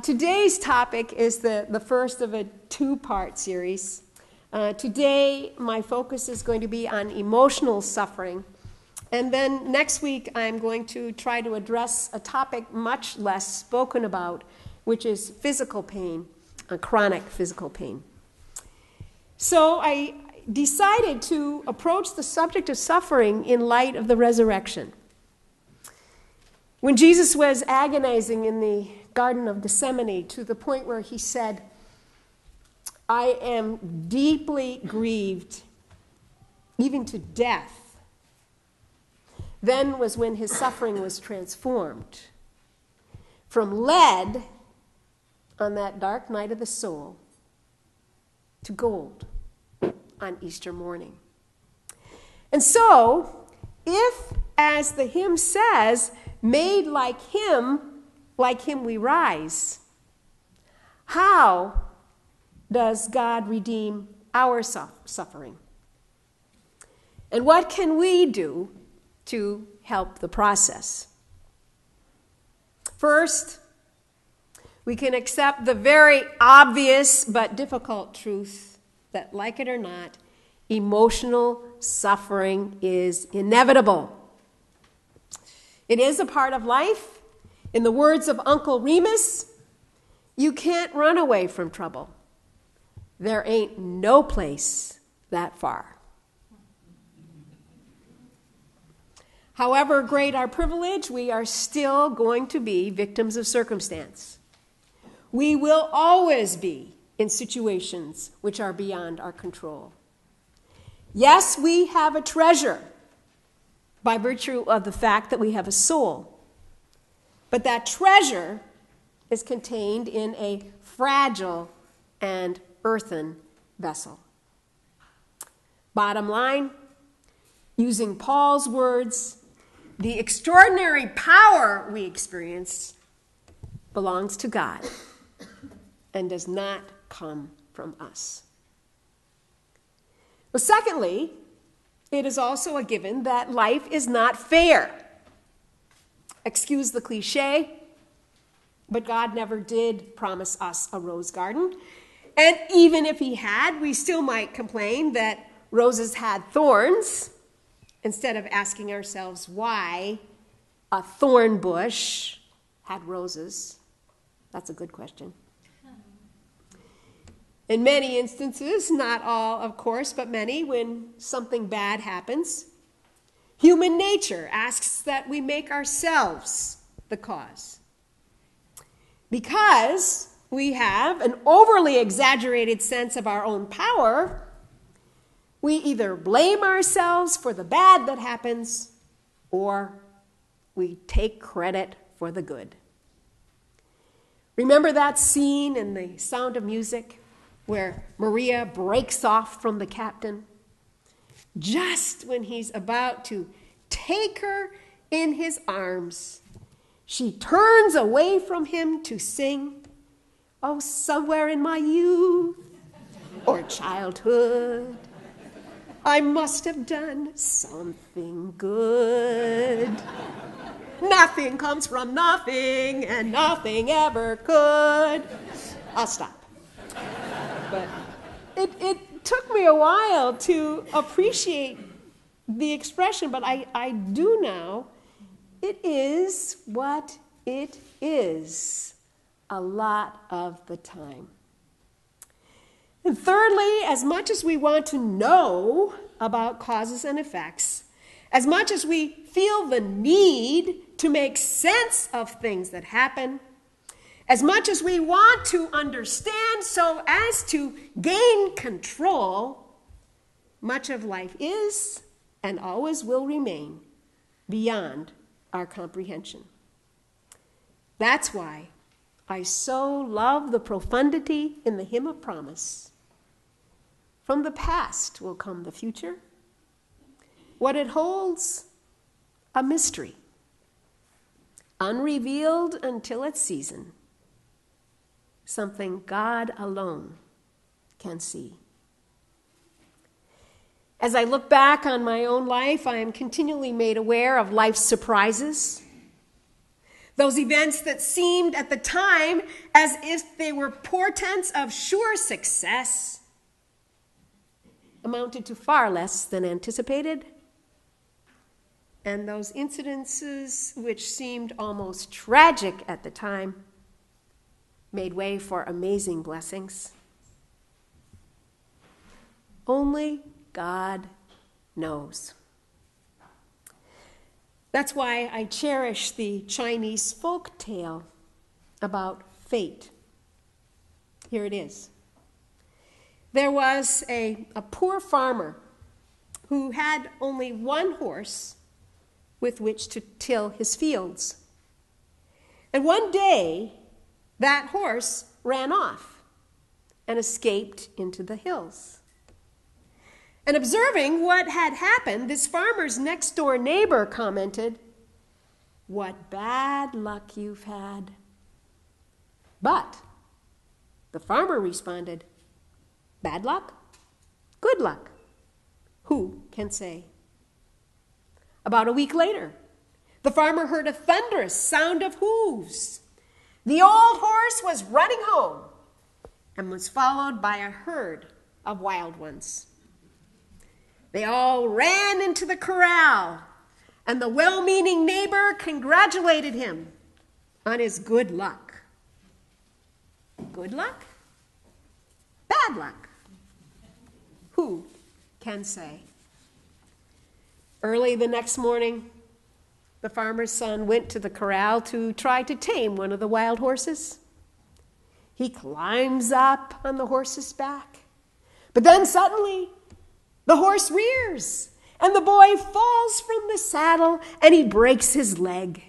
Today's topic is the first of a two-part series. Today, my focus is going to be on emotional suffering. And then next week, I'm going to try to address a topic much less spoken about, which is physical pain, chronic physical pain. So I decided to approach the subject of suffering in light of the resurrection. When Jesus was agonizing in the Garden of Gethsemane to the point where he said, I am deeply grieved, even to death, then was when his suffering was transformed from lead on that dark night of the soul to gold on Easter morning. And so, if, as the hymn says, made like him we rise, how does God redeem our suffering? And what can we do to help the process? First, we can accept the very obvious but difficult truth that, like it or not, emotional suffering is inevitable. It is a part of life. In the words of Uncle Remus, you can't run away from trouble. There ain't no place that far. However great our privilege, we are still going to be victims of circumstance. We will always be in situations which are beyond our control. Yes, we have a treasure by virtue of the fact that we have a soul. But that treasure is contained in a fragile and earthen vessel. Bottom line, using Paul's words, the extraordinary power we experience belongs to God and does not come from us. Well, secondly, it is also a given that life is not fair. Excuse the cliche, but God never did promise us a rose garden. And even if he had, we still might complain that roses had thorns, instead of asking ourselves why a thorn bush had roses. That's a good question. In many instances, not all, of course, but many, when something bad happens, human nature asks that we make ourselves the cause. Because we have an overly exaggerated sense of our own power, we either blame ourselves for the bad that happens, or we take credit for the good. Remember that scene in The Sound of Music where Maria breaks off from the captain just when he's about to take her in his arms? She turns away from him to sing, "Oh, somewhere in my youth or childhood, I must have done something good. Nothing comes from nothing, and nothing ever could." I'll stop. But it took me a while to appreciate the expression, but I do now. It is what it is a lot of the time. And thirdly, as much as we want to know about causes and effects, as much as we feel the need to make sense of things that happen, as much as we want to understand so as to gain control, much of life is and always will remain beyond our comprehension. That's why I so love the profundity in the hymn of promise. From the past will come the future. What it holds, a mystery, unrevealed until its season, something God alone can see. As I look back on my own life, I am continually made aware of life's surprises, Those events that seemed at the time as if they were portents of sure success amounted to far less than anticipated. And those incidences which seemed almost tragic at the time made way for amazing blessings. Only God knows. That's why I cherish the Chinese folk tale about fate. Here it is. There was a poor farmer who had only one horse with which to till his fields. And one day, that horse ran off and escaped into the hills. And observing what had happened, this farmer's next-door neighbor commented, "What bad luck you've had." But the farmer responded, "Bad luck? Good luck. Who can say?" About a week later, the farmer heard a thunderous sound of hooves. The old horse was running home and was followed by a herd of wild ones. They all ran into the corral, and the well-meaning neighbor congratulated him on his good luck. Good luck? Bad luck? Who can say? Early the next morning, the farmer's son went to the corral to try to tame one of the wild horses. He climbs up on the horse's back, but then suddenly the horse rears, and the boy falls from the saddle, and he breaks his leg.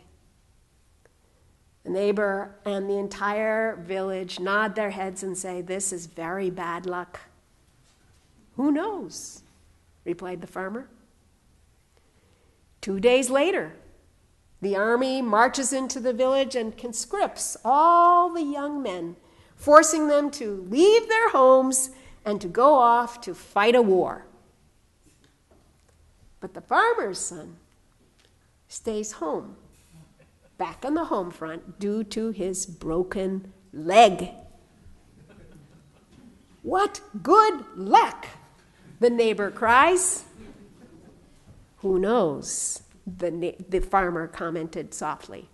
The neighbor and the entire village nod their heads and say, "This is very bad luck." "Who knows?" replied the farmer. 2 days later, the army marches into the village and conscripts all the young men, forcing them to leave their homes and to go off to fight a war. But the farmer's son stays home, back on the home front, due to his broken leg. "What good luck!" the neighbor cries. "Who knows?" the farmer commented softly.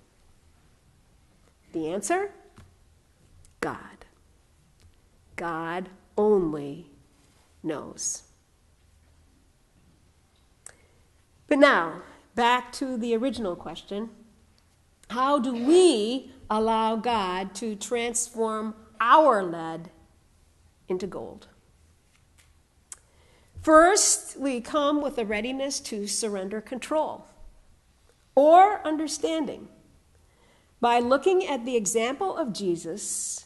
The answer? God. God only knows. But now, back to the original question. How do we allow God to transform our lead into gold? First, we come with a readiness to surrender control or understanding by looking at the example of Jesus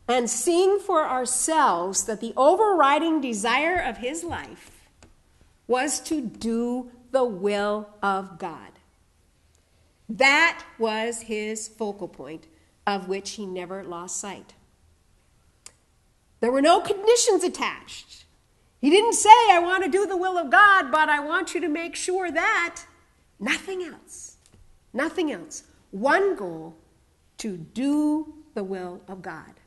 and seeing for ourselves that the overriding desire of his life was to do the will of God. That was his focal point, of which he never lost sight. There were no conditions attached. He didn't say, "I want to do the will of God, but I want you to make sure that." Nothing else. Nothing else. One goal: to do the will of God.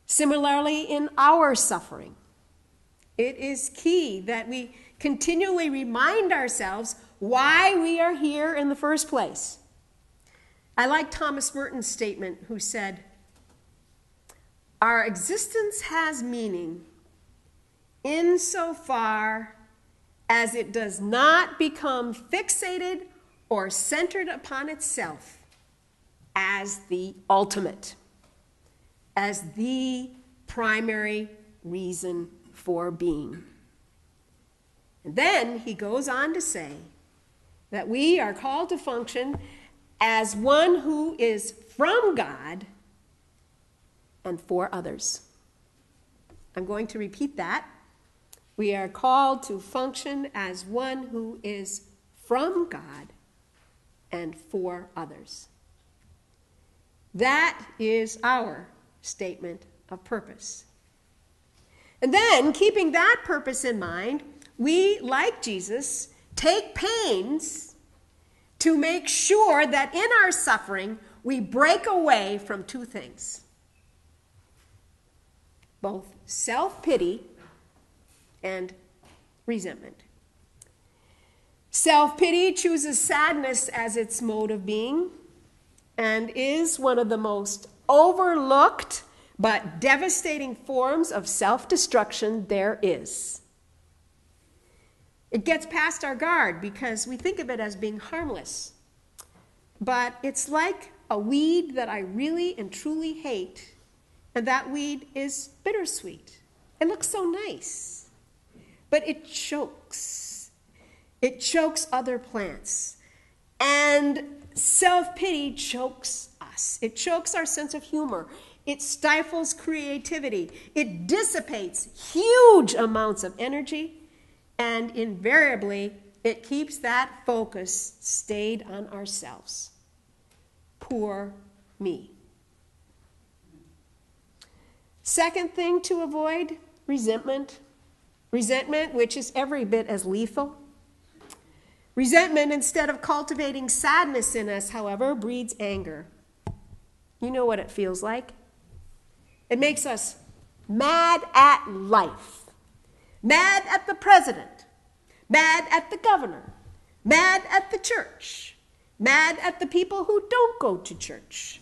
Similarly, in our suffering, it is key that we continually remind ourselves why we are here in the first place. I like Thomas Merton's statement, who said, "Our existence has meaning insofar as it does not become fixated or centered upon itself as the ultimate, as the primary reason for being." And then he goes on to say that we are called to function as one who is from God and for others. I'm going to repeat that. We are called to function as one who is from God and for others. That is our statement of purpose. And then, keeping that purpose in mind, we, like Jesus, take pains to make sure that in our suffering we break away from two things: both self-pity and resentment. Self-pity chooses sadness as its mode of being and is one of the most overlooked but devastating forms of self-destruction there is. It gets past our guard because we think of it as being harmless. But it's like a weed that I really and truly hate, and that weed is bittersweet. It looks so nice, but it chokes. It chokes other plants. And self-pity chokes us. It chokes our sense of humor. It stifles creativity. It dissipates huge amounts of energy. And invariably, it keeps that focus stayed on ourselves. Poor me. Second thing to avoid, resentment. Resentment, which is every bit as lethal. Resentment, instead of cultivating sadness in us, however, breeds anger. You know what it feels like. It makes us mad at life. Mad at the president, mad at the governor, mad at the church, mad at the people who don't go to church,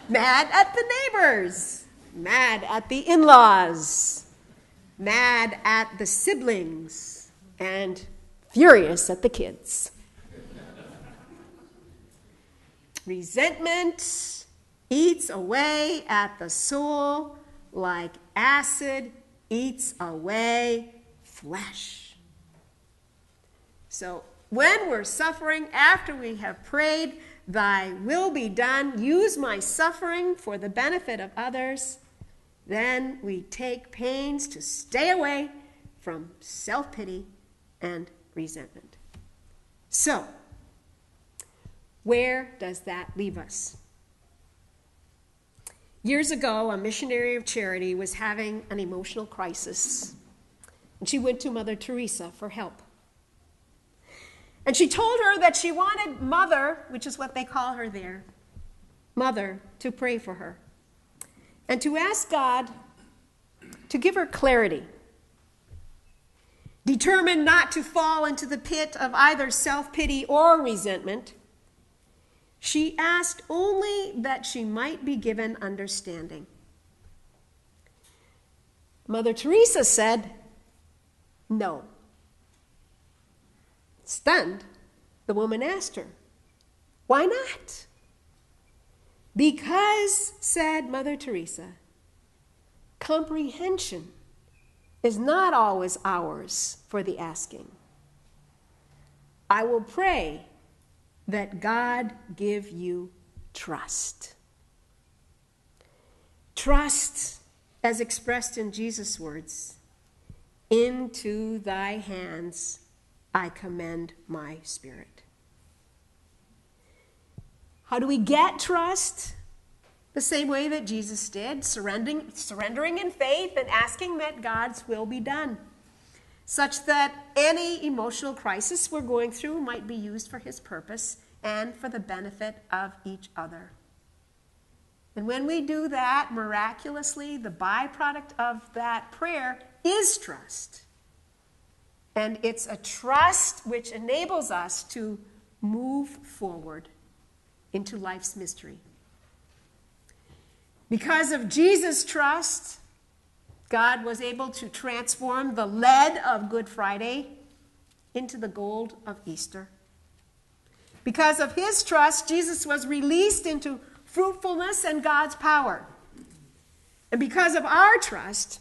mad at the neighbors, mad at the in-laws, mad at the siblings, and furious at the kids. Resentment eats away at the soul like acid eats away flesh. So when we're suffering, after we have prayed, "Thy will be done, use my suffering for the benefit of others," then we take pains to stay away from self-pity and resentment. So, where does that leave us? Years ago, a missionary of charity was having an emotional crisis, and she went to Mother Teresa for help. And she told her that she wanted Mother, which is what they call her there, Mother, to pray for her and to ask God to give her clarity. Determined not to fall into the pit of either self-pity or resentment, she asked only that she might be given understanding. Mother Teresa said, "No." Stunned, the woman asked her, "Why not?" "Because," said Mother Teresa, "comprehension is not always ours for the asking. I will pray that God give you trust." Trust, as expressed in Jesus' words, "Into thy hands I commend my spirit." How do we get trust? The same way that Jesus did, surrendering in faith and asking that God's will be done, such that any emotional crisis we're going through might be used for his purpose and for the benefit of each other. And when we do that, miraculously, the byproduct of that prayer is trust. And it's a trust which enables us to move forward into life's mystery. Because of Jesus' trust, God was able to transform the lead of Good Friday into the gold of Easter. Because of his trust, Jesus was released into fruitfulness and God's power. And because of our trust,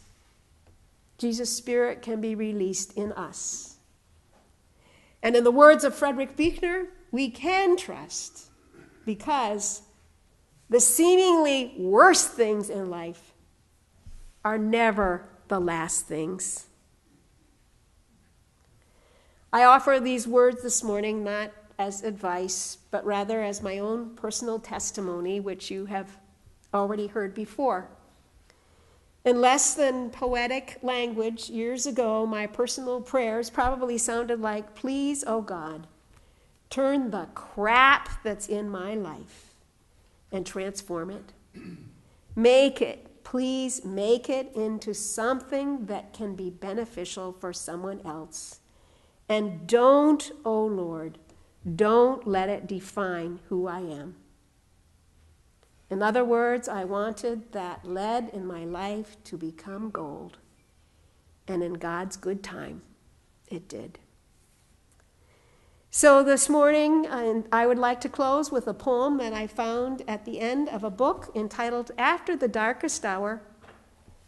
Jesus' Spirit can be released in us. And in the words of Frederick Buechner, we can trust because the seemingly worst things in life are never the last things. I offer these words this morning not as advice, but rather as my own personal testimony, which you have already heard before. In less than poetic language, years ago, my personal prayers probably sounded like, please, oh God, turn the crap that's in my life and transform it. Make it, please make it into something that can be beneficial for someone else. And don't, oh Lord, don't let it define who I am. In other words, I wanted that lead in my life to become gold. And in God's good time, it did. So this morning, I would like to close with a poem that I found at the end of a book entitled After the Darkest Hour,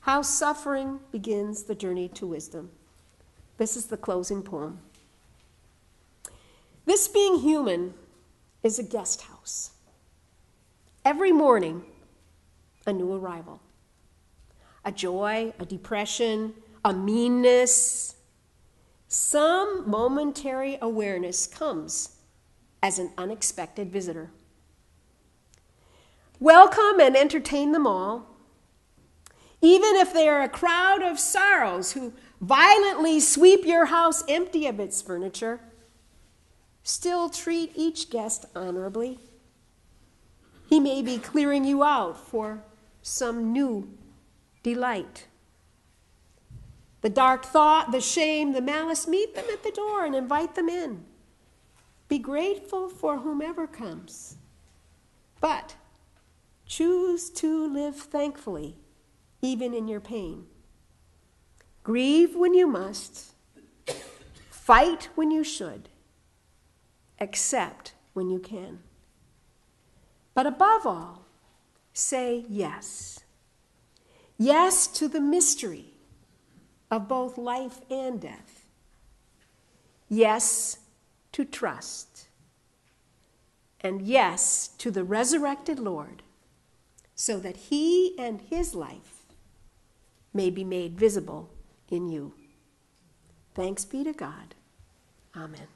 How Suffering Begins the Journey to Wisdom. This is the closing poem. This being human is a guest house. Every morning, a new arrival. A joy, a depression, a meanness. Some momentary awareness comes as an unexpected visitor. Welcome and entertain them all, even if they are a crowd of sorrows who violently sweep your house empty of its furniture. Still treat each guest honorably. He may be clearing you out for some new delight. The dark thought, the shame, the malice, meet them at the door and invite them in. Be grateful for whomever comes, but choose to live thankfully, even in your pain. Grieve when you must, fight when you should, accept when you can. But above all, say yes. Yes to the mystery of both life and death. Yes to trust. And yes to the resurrected Lord, so that he and his life may be made visible in you. Thanks be to God. Amen.